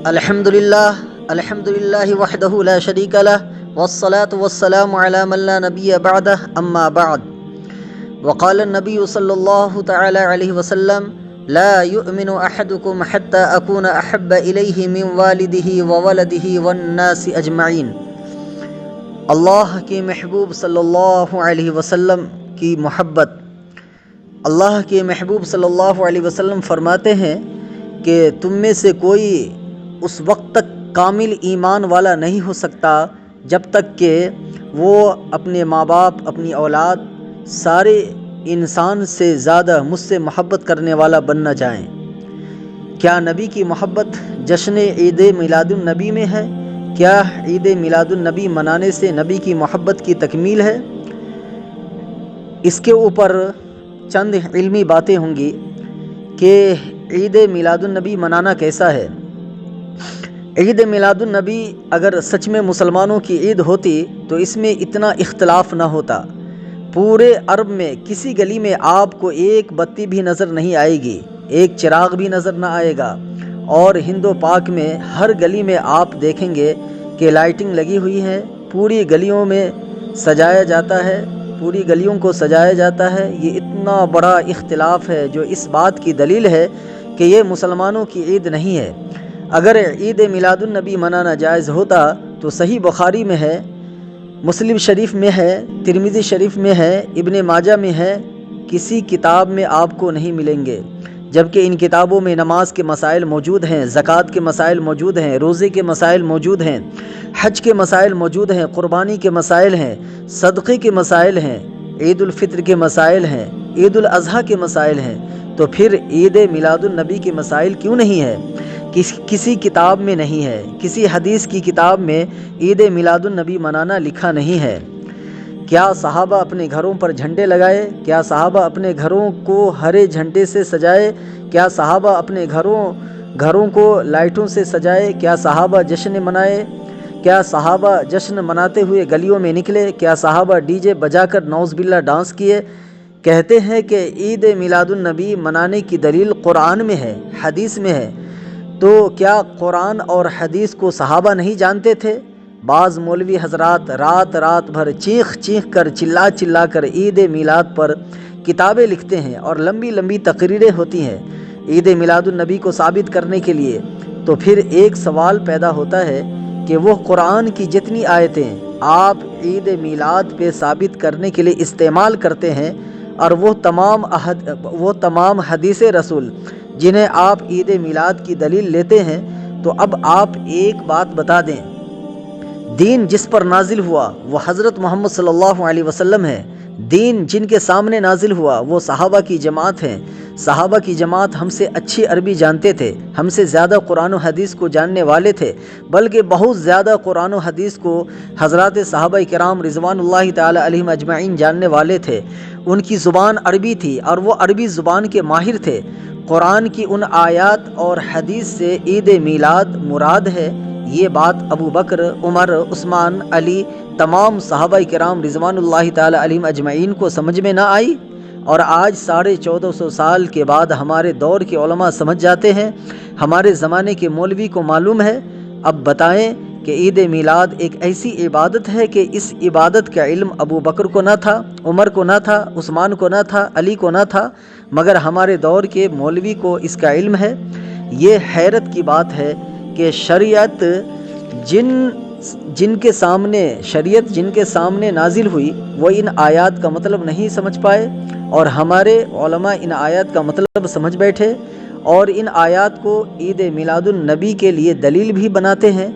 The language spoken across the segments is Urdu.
الحمد للہ وحدہ لا شریک لہ والصلاة والسلام علی من لا نبی بعدہ اما بعد وقال النبی صلی اللہ تعالی علیہ وسلم لا يؤمن احدکم حتی اکون احب الیہ من والدہ وولدہ والناس اجمعین۔ اللہ کے محبوب صلی اللہ علیہ وسلم کی محبت۔ اللہ کے محبوب صلی اللہ علیہ وسلم فرماتے ہیں کہ تم میں سے کوئی اس وقت تک کامل ایمان والا نہیں ہو سکتا جب تک کہ وہ اپنے ماں باپ، اپنی اولاد، سارے انسان سے زیادہ مجھ سے محبت کرنے والا بن نہ جائیں۔ کیا نبی کی محبت جشن عید میلاد النبی میں ہے؟ کیا عید میلاد النبی منانے سے نبی کی محبت کی تکمیل ہے؟ اس کے اوپر چند علمی باتیں ہوں گی کہ عید میلاد النبی منانا کیسا ہے۔ عید میلاد النبی اگر سچ میں مسلمانوں کی عید ہوتی تو اس میں اتنا اختلاف نہ ہوتا۔ پورے عرب میں کسی گلی میں آپ کو ایک بتی بھی نظر نہیں آئے گی، ایک چراغ بھی نظر نہ آئے گا، اور ہند و پاک میں ہر گلی میں آپ دیکھیں گے کہ لائٹنگ لگی ہوئی ہے، پوری گلیوں میں سجایا جاتا ہے، پوری گلیوں کو سجایا جاتا ہے۔ یہ اتنا بڑا اختلاف ہے جو اس بات کی دلیل ہے کہ یہ مسلمانوں کی عید نہیں ہے۔ اگر عید میلاد النبی منانا جائز ہوتا تو صحیح بخاری میں ہے، مسلم شریف میں ہے، ترمذی شریف میں ہے، ابن ماجہ میں ہے، کسی کتاب میں آپ کو نہیں ملیں گے، جبکہ ان کتابوں میں نماز کے مسائل موجود ہیں، زکوٰۃ کے مسائل موجود ہیں، روزے کے مسائل موجود ہیں، حج کے مسائل موجود ہیں، قربانی کے مسائل ہیں، صدقے کے مسائل ہیں، عید الفطر کے مسائل ہیں، عید الاضحیٰ کے مسائل ہیں۔ تو پھر عید میلاد النبی کے مسائل کیوں نہیں ہے؟ کسی کتاب میں نہیں ہے، کسی حدیث کی کتاب میں عید میلاد النبی منانا لکھا نہیں ہے۔ کیا صحابہ اپنے گھروں پر جھنڈے لگائے؟ کیا صحابہ اپنے گھروں کو ہرے جھنڈے سے سجائے؟ کیا صحابہ اپنے گھروں کو لائٹوں سے سجائے؟ کیا صحابہ جشن منائے؟ کیا صحابہ جشن مناتے ہوئے گلیوں میں نکلے؟ کیا صحابہ ڈی جے بجا کر نعوذ باللہ ڈانس کیے؟ کہتے ہیں کہ عید میلاد النبی منانے کی دلیل قرآن میں ہے، حدیث میں ہے۔ تو کیا قرآن اور حدیث کو صحابہ نہیں جانتے تھے؟ بعض مولوی حضرات رات بھر چیخ کر چلا کر عید میلاد پر کتابیں لکھتے ہیں اور لمبی لمبی تقریریں ہوتی ہیں عید میلاد النبی کو ثابت کرنے کے لیے۔ تو پھر ایک سوال پیدا ہوتا ہے کہ وہ قرآن کی جتنی آیتیں آپ عید میلاد پہ ثابت کرنے کے لیے استعمال کرتے ہیں، اور وہ تمام حدیث رسول جنہیں آپ عید میلاد کی دلیل لیتے ہیں، تو اب آپ ایک بات بتا دیں، دین جس پر نازل ہوا وہ حضرت محمد صلی اللہ علیہ وسلم ہے، دین جن کے سامنے نازل ہوا وہ صحابہ کی جماعت ہیں۔ صحابہ کی جماعت ہم سے اچھی عربی جانتے تھے، ہم سے زیادہ قرآن و حدیث کو جاننے والے تھے، بلکہ بہت زیادہ قرآن و حدیث کو حضرات صحابہ کرام رضوان اللہ تعالی علیہم اجمعین جاننے والے تھے۔ ان کی زبان عربی تھی اور وہ عربی زبان کے ماہر تھے۔ قرآن کی ان آیات اور حدیث سے عید میلاد مراد ہے، یہ بات ابو بکر، عمر، عثمان، علی، تمام صحابہ کرام رضوان اللہ تعالی علیہم اجمعین کو سمجھ میں نہ آئی، اور آج 1450 سال کے بعد ہمارے دور کے علماء سمجھ جاتے ہیں، ہمارے زمانے کے مولوی کو معلوم ہے۔ اب بتائیں کہ عید میلاد ایک ایسی عبادت ہے کہ اس عبادت کا علم ابو بکر کو نہ تھا، عمر کو نہ تھا، عثمان کو نہ تھا، علی کو نہ تھا، مگر ہمارے دور کے مولوی کو اس کا علم ہے۔ یہ حیرت کی بات ہے کہ شریعت جن کے سامنے نازل ہوئی وہ ان آیات کا مطلب نہیں سمجھ پائے، اور ہمارے علماء ان آیات کا مطلب سمجھ بیٹھے اور ان آیات کو عید میلاد النبی کے لیے دلیل بھی بناتے ہیں۔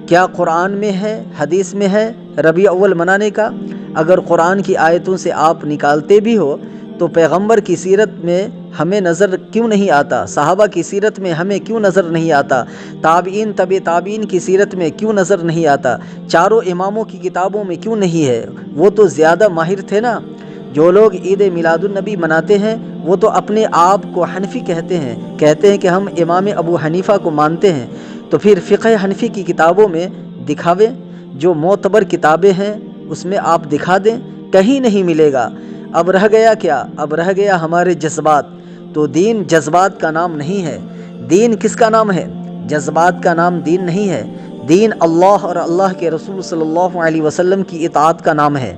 کیا قرآن میں ہے، حدیث میں ہے ربیع اول منانے کا؟ اگر قرآن کی آیتوں سے آپ نکالتے بھی ہو تو پیغمبر کی سیرت میں ہمیں نظر کیوں نہیں آتا؟ صحابہ کی سیرت میں ہمیں کیوں نظر نہیں آتا؟ تابعین، تبع تابعین کی سیرت میں کیوں نظر نہیں آتا؟ چاروں اماموں کی کتابوں میں کیوں نہیں ہے؟ وہ تو زیادہ ماہر تھے نا۔ جو لوگ عید میلاد النبی مناتے ہیں وہ تو اپنے آپ کو حنفی کہتے ہیں کہ ہم امام ابو حنیفہ کو مانتے ہیں۔ تو پھر فقہ حنفی کی کتابوں میں دکھاویں، جو معتبر کتابیں ہیں اس میں آپ دکھا دیں، کہیں نہیں ملے گا۔ اب رہ گیا کیا؟ اب رہ گیا ہمارے جذبات۔ تو دین جذبات کا نام نہیں ہے، دین کس کا نام ہے؟ جذبات کا نام دین نہیں ہے۔ دین اللہ اور اللہ کے رسول صلی اللہ علیہ وسلم کی اطاعت کا نام ہے۔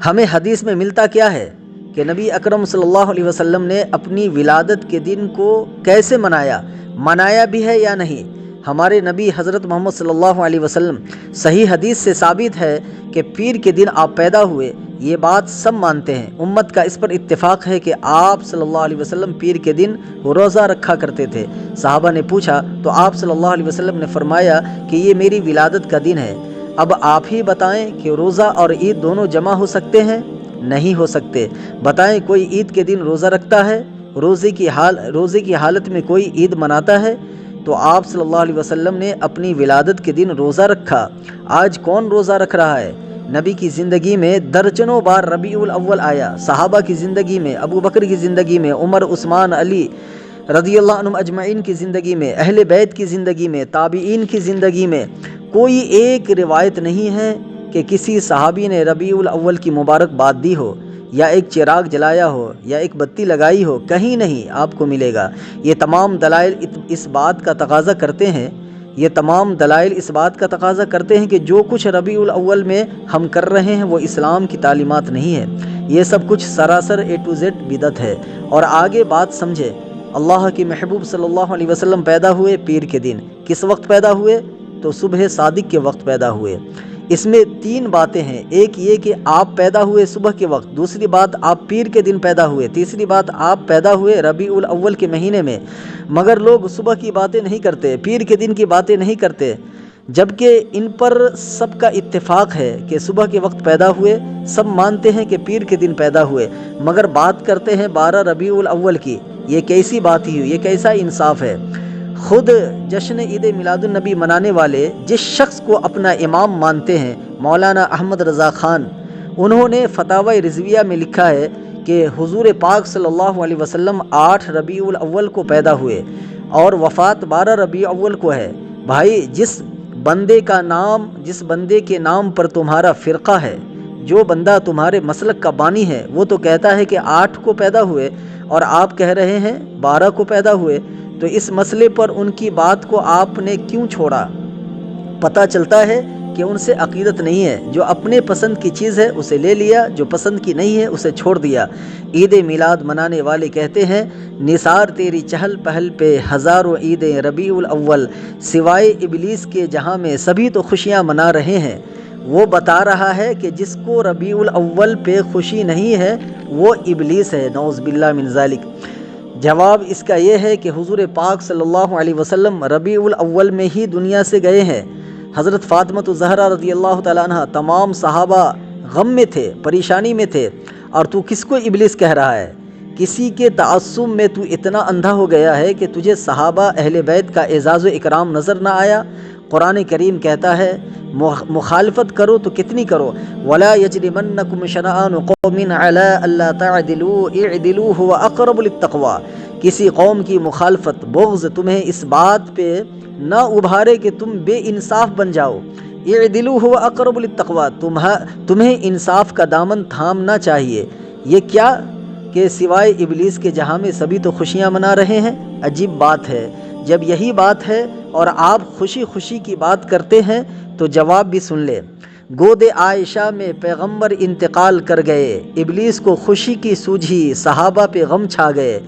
ہمیں حدیث میں ملتا کیا ہے کہ نبی اکرم صلی اللہ علیہ وسلم نے اپنی ولادت کے دن کو کیسے منایا بھی ہے یا نہیں۔ ہمارے نبی حضرت محمد صلی اللہ علیہ وسلم صحیح حدیث سے ثابت ہے کہ پیر کے دن آپ پیدا ہوئے، یہ بات سب مانتے ہیں۔ امت کا اس پر اتفاق ہے کہ آپ صلی اللہ علیہ وسلم پیر کے دن روزہ رکھا کرتے تھے۔ صحابہ نے پوچھا تو آپ صلی اللہ علیہ وسلم نے فرمایا کہ یہ میری ولادت کا دن ہے۔ اب آپ ہی بتائیں کہ روزہ اور عید دونوں جمع ہو سکتے ہیں؟ نہیں ہو سکتے۔ بتائیں کوئی عید کے دن روزہ رکھتا ہے؟ روزے کی حالت میں کوئی عید مناتا ہے؟ تو آپ صلی اللہ علیہ وسلم نے اپنی ولادت کے دن روزہ رکھا۔ آج کون روزہ رکھ رہا ہے؟ نبی کی زندگی میں درجنوں بار ربیع الاول آیا، صحابہ کی زندگی میں، ابو بکر کی زندگی میں، عمر، عثمان، علی رضی اللہ عنہم اجمعین کی زندگی میں، اہل بیت کی زندگی میں، تابعین کی زندگی میں کوئی ایک روایت نہیں ہے کہ کسی صحابی نے ربیع الاول کی مبارک باد دی ہو، یا ایک چراغ جلایا ہو، یا ایک بتی لگائی ہو، کہیں نہیں آپ کو ملے گا۔ یہ تمام دلائل اس بات کا تقاضا کرتے ہیں کہ جو کچھ ربیع الاول میں ہم کر رہے ہیں وہ اسلام کی تعلیمات نہیں ہے، یہ سب کچھ سراسر A to Z بدعت ہے۔ اور آگے بات سمجھے، اللہ کے محبوب صلی اللہ علیہ وسلم پیدا ہوئے پیر کے دن۔ کس وقت پیدا ہوئے؟ تو صبح صادق کے وقت پیدا ہوئے۔ اس میں 3 باتیں ہیں، ایک یہ کہ آپ پیدا ہوئے صبح کے وقت، دوسری بات آپ پیر کے دن پیدا ہوئے، تیسری بات آپ پیدا ہوئے ربیع الاول کے مہینے میں۔ مگر لوگ صبح کی باتیں نہیں کرتے، پیر کے دن کی باتیں نہیں کرتے، جبکہ ان پر سب کا اتفاق ہے کہ صبح کے وقت پیدا ہوئے، سب مانتے ہیں کہ پیر کے دن پیدا ہوئے، مگر بات کرتے ہیں 12 ربیع الاول کی۔ یہ کیسی بات ہی ہوئی؟ یہ کیسا انصاف ہے؟ خود جشن عید میلاد النبی منانے والے جس شخص کو اپنا امام مانتے ہیں، مولانا احمد رضا خان، انہوں نے فتاوی رضویہ میں لکھا ہے کہ حضور پاک صلی اللہ علیہ وسلم 8 ربیع الاول کو پیدا ہوئے اور وفات 12 ربیع الاول کو ہے۔ بھائی، جس بندے کے نام پر تمہارا فرقہ ہے، جو بندہ تمہارے مسلک کا بانی ہے، وہ تو کہتا ہے کہ 8 کو پیدا ہوئے اور آپ کہہ رہے ہیں 12 کو پیدا ہوئے، تو اس مسئلے پر ان کی بات کو آپ نے کیوں چھوڑا؟ پتہ چلتا ہے کہ ان سے عقیدت نہیں ہے۔ جو اپنے پسند کی چیز ہے اسے لے لیا، جو پسند کی نہیں ہے اسے چھوڑ دیا۔ عید میلاد منانے والے کہتے ہیں، نثار تیری چہل پہل پہ ہزاروں عیدیں ربیع الاول، سوائے ابلیس کے جہاں میں سبھی تو خوشیاں منا رہے ہیں۔ وہ بتا رہا ہے کہ جس کو ربیع الاول پہ خوشی نہیں ہے وہ ابلیس ہے، نعوذ باللہ من ذالک۔ جواب اس کا یہ ہے کہ حضور پاک صلی اللہ علیہ وسلم ربیع الاول میں ہی دنیا سے گئے ہیں۔ حضرت فاطمہ الزہرا رضی اللہ تعالیٰ عنہ، تمام صحابہ غم میں تھے، پریشانی میں تھے، اور تو کس کو ابلیس کہہ رہا ہے؟ کسی کے تعصب میں تو اتنا اندھا ہو گیا ہے کہ تجھے صحابہ اہل بیت کا اعزاز و اکرام نظر نہ آیا؟ قرآن کریم کہتا ہے مخالفت کرو تو کتنی کرو، وَلَا يَجْرِمَنَّكُمْ شَنَآنُ قَوْمٍ عَلَىٰ أَلَّا تَعْدِلُوا اعْدِلُوا هُوَ أَقْرَبُ لِلتَّقْوَىٰ۔ کسی قوم کی مخالفت، بغض تمہیں اس بات پہ نہ ابھارے کہ تم بے انصاف بن جاؤ۔ اعْدِلُوا هُوَ أَقْرَبُ لِلتَّقْوَىٰ، تمہیں انصاف کا دامن تھامنا چاہیے۔ یہ کیا کہ سوائے ابلیس کے جہاں میں سبھی تو خوشیاں منا رہے ہیں؟ عجیب بات ہے۔ جب یہی بات ہے اور آپ خوشی خوشی کی بات کرتے ہیں تو جواب بھی سن لے۔ گود عائشہ میں پیغمبر انتقال کر گئے، ابلیس کو خوشی کی سوجھی، صحابہ پہ غم چھا گئے۔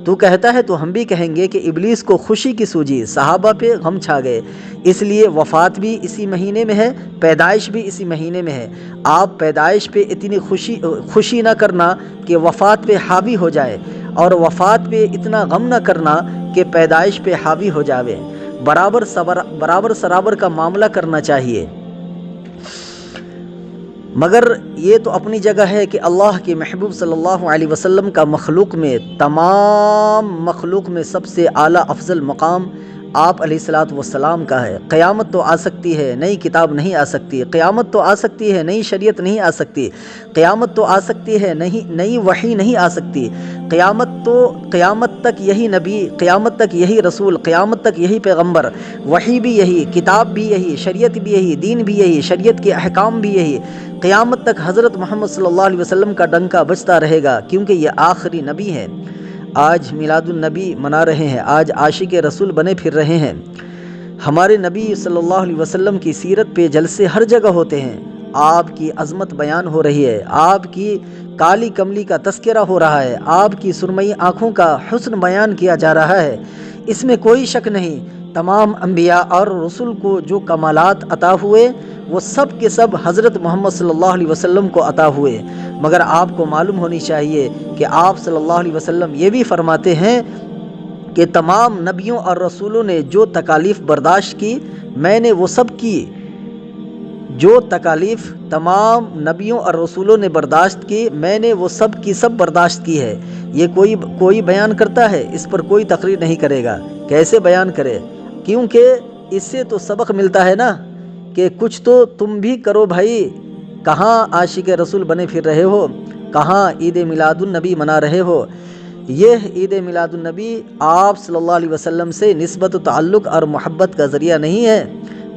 تو کہتا ہے تو ہم بھی کہیں گے کہ ابلیس کو خوشی کی سوجھی، صحابہ پہ غم چھا گئے، اس لیے وفات بھی اسی مہینے میں ہے، پیدائش بھی اسی مہینے میں ہے۔ آپ پیدائش پہ اتنی خوشی نہ کرنا کہ وفات پہ حاوی ہو جائے، اور وفات پہ اتنا غم نہ کرنا کہ پیدائش پہ حاوی ہو جاوے۔ برابر سرابر کا معاملہ کرنا چاہیے۔ مگر یہ تو اپنی جگہ ہے کہ اللہ کے محبوب صلی اللہ علیہ وسلم کا مخلوق میں، تمام مخلوق میں سب سے اعلیٰ افضل مقام آپ علیہ الصلوۃ والسلام کا ہے۔ قیامت تو آ سکتی ہے، نئی کتاب نہیں آ سکتی، قیامت تو آ سکتی ہے، نئی شریعت نہیں آ سکتی، قیامت تو آ سکتی ہے، نئی وحی نہیں آ سکتی، قیامت تک یہی نبی، قیامت تک یہی رسول، قیامت تک یہی پیغمبر، وحی بھی یہی، کتاب بھی یہی، شریعت بھی یہی، دین بھی یہی، شریعت کے احکام بھی یہی، قیامت تک حضرت محمد صلی اللہ علیہ وسلم کا ڈنکا بجتا رہے گا، کیونکہ یہ آخری نبی ہے۔ آج میلاد النبی منا رہے ہیں، آج عاشق رسول بنے پھر رہے ہیں۔ ہمارے نبی صلی اللہ علیہ وسلم کی سیرت پہ جلسے ہر جگہ ہوتے ہیں، آپ کی عظمت بیان ہو رہی ہے، آپ کی کالی کملی کا تذکرہ ہو رہا ہے، آپ کی سرمئی آنکھوں کا حسن بیان کیا جا رہا ہے۔ اس میں کوئی شک نہیں، تمام انبیاء اور رسول کو جو کمالات عطا ہوئے وہ سب کے سب حضرت محمد صلی اللہ علیہ وسلم کو عطا ہوئے، مگر آپ کو معلوم ہونی چاہیے کہ آپ صلی اللہ علیہ وسلم یہ بھی فرماتے ہیں کہ تمام نبیوں اور رسولوں نے جو تکالیف برداشت کی میں نے وہ سب کی، جو تکالیف تمام نبیوں اور رسولوں نے برداشت کی میں نے وہ سب کی سب برداشت کی ہے۔ یہ کوئی بیان کرتا ہے، اس پر کوئی تقریر نہیں کرے گا، کیسے بیان کرے؟ کیونکہ اس سے تو سبق ملتا ہے نا کہ کچھ تو تم بھی کرو بھائی۔ کہاں عاشق رسول بنے پھر رہے ہو، کہاں عید میلاد النبی منا رہے ہو؟ یہ عید میلاد النبی آپ صلی اللہ علیہ وسلم سے نسبت و تعلق اور محبت کا ذریعہ نہیں ہے۔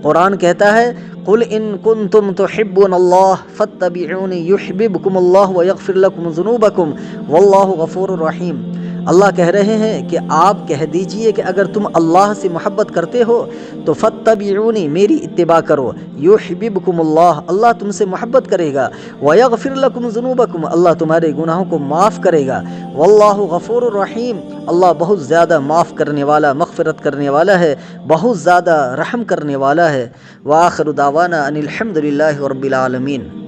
قرآن کہتا ہے قُلْ إِن كُنتُمْ تُحِبُّونَ اللَّهَ فَاتَّبِعُونِي يُحْبِبْكُمُ اللَّهُ وَيَغْفِرْ لَكُمْ ذُنُوبَكُمْ وَاللَّهُ غَفُورٌ رَحِيمٌ۔ اللہ کہہ رہے ہیں کہ آپ کہہ دیجئے کہ اگر تم اللہ سے محبت کرتے ہو تو فَاتَّبِعُونِی میری اتباع کرو، یُحْبِبْکُمُ اللہ اللہ تم سے محبت کرے گا، وَیَغْفِرْ لَکُمْ ذُنُوبَکُمْ اللہ تمہارے گناہوں کو معاف کرے گا، وَاللَّهُ غَفُورٌ رَحِيمٌ اللہ بہت زیادہ معاف کرنے والا، مغفرت کرنے والا ہے، بہت زیادہ رحم کرنے والا ہے۔ وآخر دعوانا ان الحمد للہ رب العالمین۔